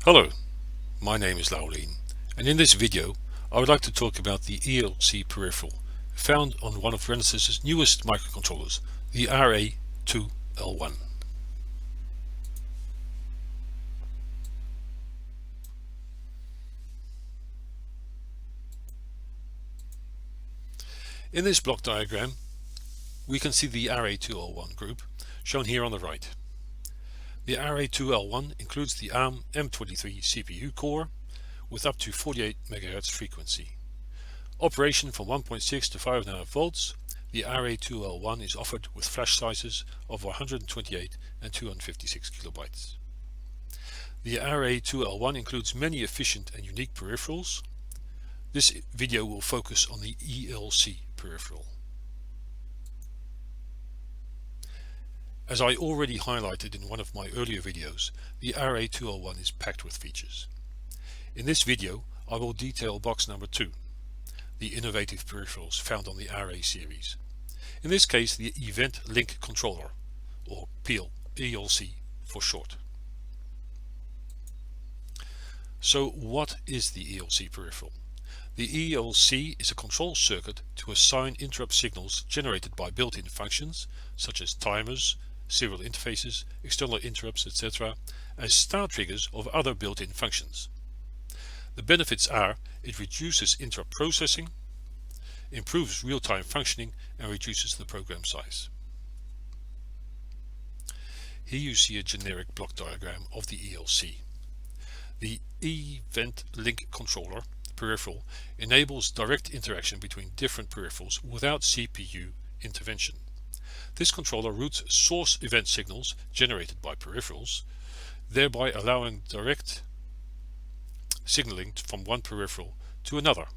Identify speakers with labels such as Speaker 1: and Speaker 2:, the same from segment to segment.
Speaker 1: Hello, my name is Lou Leen, and in this video I would like to talk about the ELC Peripheral found on one of Renesas' newest microcontrollers, the RA2L1. In this block diagram we can see the RA2L1 group shown here on the right. The RA2L1 includes the ARM M23 CPU core with up to 48 MHz frequency. Operation from 1.6 to 5.5 volts, the RA2L1 is offered with flash sizes of 128 and 256 kilobytes. The RA2L1 includes many efficient and unique peripherals. This video will focus on the ELC peripheral. As I already highlighted in one of my earlier videos, the RA2L1 is packed with features. In this video I will detail box number 2, the innovative peripherals found on the RA series. In this case the Event Link Controller, or ELC for short. So what is the ELC peripheral? The ELC is a control circuit to assign interrupt signals generated by built-in functions such as timers, serial interfaces, external interrupts, etc. as start triggers of other built-in functions. The benefits are it reduces interrupt processing, improves real-time functioning and reduces the program size. Here you see a generic block diagram of the ELC. The Event Link Controller peripheral enables direct interaction between different peripherals without CPU intervention. This controller routes source event signals generated by peripherals, thereby allowing direct signaling from one peripheral to another.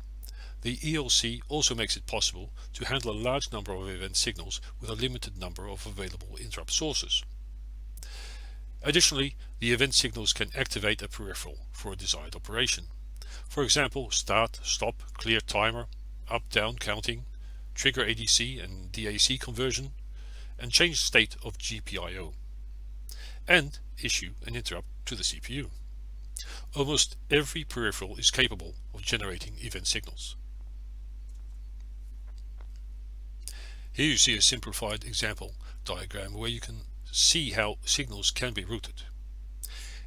Speaker 1: The ELC also makes it possible to handle a large number of event signals with a limited number of available interrupt sources. Additionally, the event signals can activate a peripheral for a desired operation. For example, start, stop, clear timer, up, down counting, trigger ADC and DAC conversion, and change state of GPIO, and issue an interrupt to the CPU. Almost every peripheral is capable of generating event signals. Here you see a simplified example diagram where you can see how signals can be routed.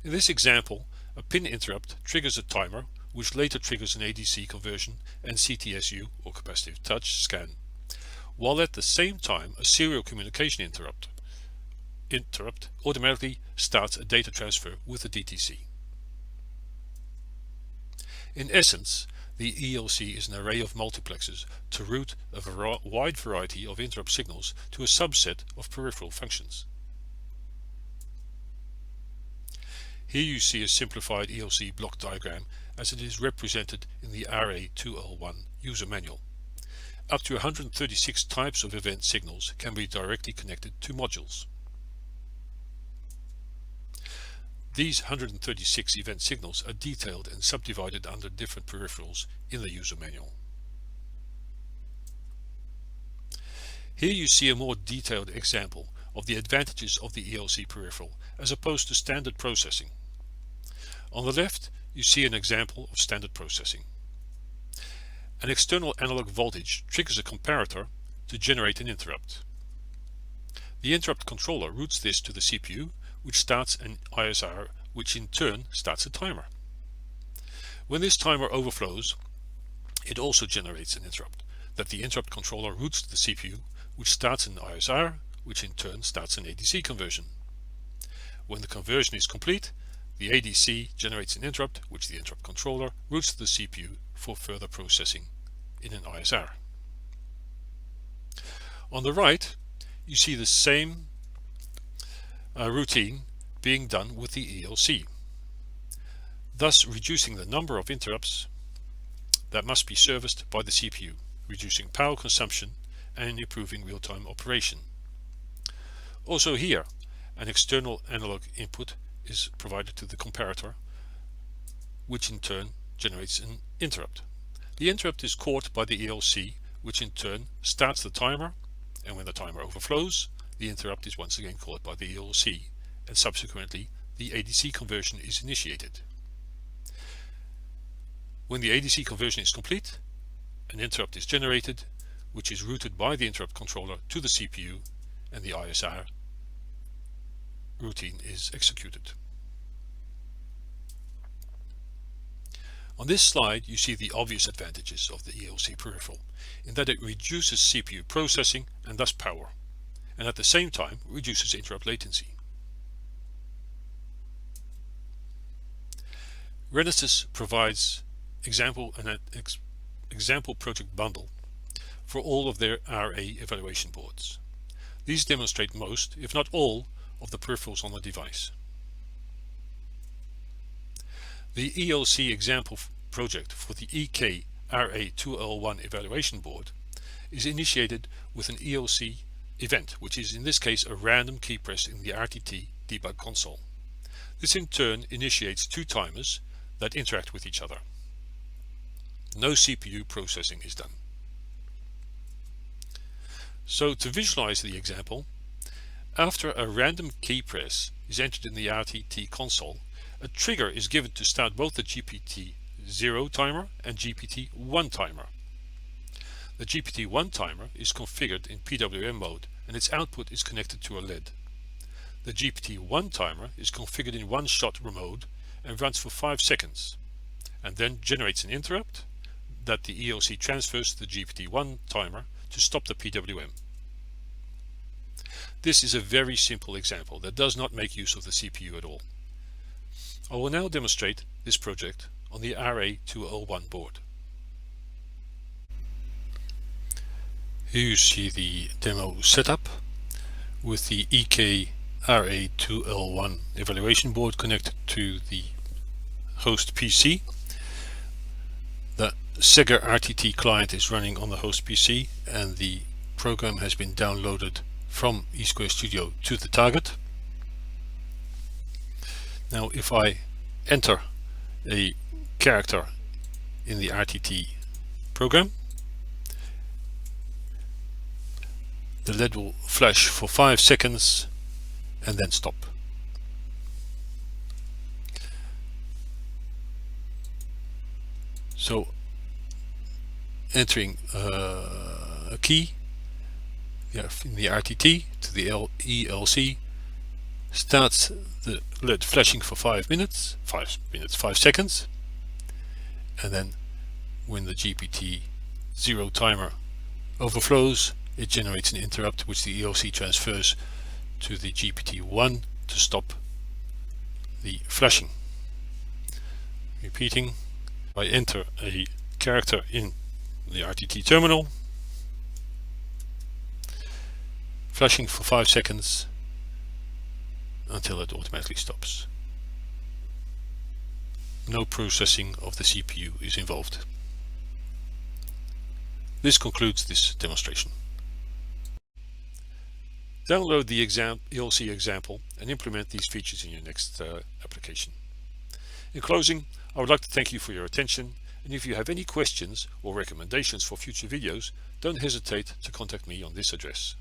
Speaker 1: In this example, a pin interrupt triggers a timer which later triggers an ADC conversion and CTSU or capacitive touch scan, while at the same time a serial communication interrupt automatically starts a data transfer with a DTC. In essence, the ELC is an array of multiplexers to route a wide variety of interrupt signals to a subset of peripheral functions. Here you see a simplified ELC block diagram as it is represented in the RA2L1 user manual. Up to 136 types of event signals can be directly connected to modules. These 136 event signals are detailed and subdivided under different peripherals in the user manual. Here you see a more detailed example of the advantages of the ELC peripheral as opposed to standard processing. On the left you see an example of standard processing. An external analog voltage triggers a comparator to generate an interrupt. The interrupt controller routes this to the CPU, which starts an ISR, which in turn starts a timer. When this timer overflows, it also generates an interrupt that the interrupt controller routes to the CPU, which starts an ISR, which in turn starts an ADC conversion. When the conversion is complete, the ADC generates an interrupt which the interrupt controller routes to the CPU for further processing in an ISR. On the right you see the same routine being done with the ELC, thus reducing the number of interrupts that must be serviced by the CPU, reducing power consumption and improving real-time operation. Also here, an external analog input is provided to the comparator, which in turn generates an interrupt. The interrupt is caught by the ELC, which in turn starts the timer, and when the timer overflows, the interrupt is once again caught by the ELC, and subsequently the ADC conversion is initiated. When the ADC conversion is complete, an interrupt is generated, which is routed by the interrupt controller to the CPU, and the ISR routine is executed. On this slide you see the obvious advantages of the ELC peripheral, in that it reduces CPU processing and thus power, and at the same time reduces interrupt latency. Renesas provides example project bundle for all of their RA evaluation boards. These demonstrate most, if not all, of the peripherals on the device. The ELC example project for the EK RA2L1 evaluation board is initiated with an ELC event, which is in this case a random key press in the RTT debug console. This in turn initiates two timers that interact with each other. No CPU processing is done. So to visualize the example, after a random key press is entered in the RTT console, a trigger is given to start both the GPT-0 timer and GPT-1 timer. The GPT-1 timer is configured in PWM mode and its output is connected to a LED. The GPT-1 timer is configured in one-shot mode and runs for 5 seconds, and then generates an interrupt that the ELC transfers to the GPT-1 timer to stop the PWM. This is a very simple example that does not make use of the CPU at all. I will now demonstrate this project on the RA2L1 board. Here you see the demo setup with the EK RA2L1 evaluation board connected to the host PC. The Sega RTT client is running on the host PC and the program has been downloaded from eSquare Studio to the target. Now if I enter a character in the RTT program, the LED will flash for 5 seconds and then stop. So entering a key in the RTT to the ELC starts the LED flashing for 5 seconds, and then when the GPT-0 timer overflows, it generates an interrupt which the ELC transfers to the GPT-1 to stop the flashing. Repeating, I enter a character in the RTT terminal, flashing for 5 seconds until it automatically stops. No processing of the CPU is involved. This concludes this demonstration. Download the ELC example and implement these features in your next application. In closing, I would like to thank you for your attention, and if you have any questions or recommendations for future videos, don't hesitate to contact me on this address.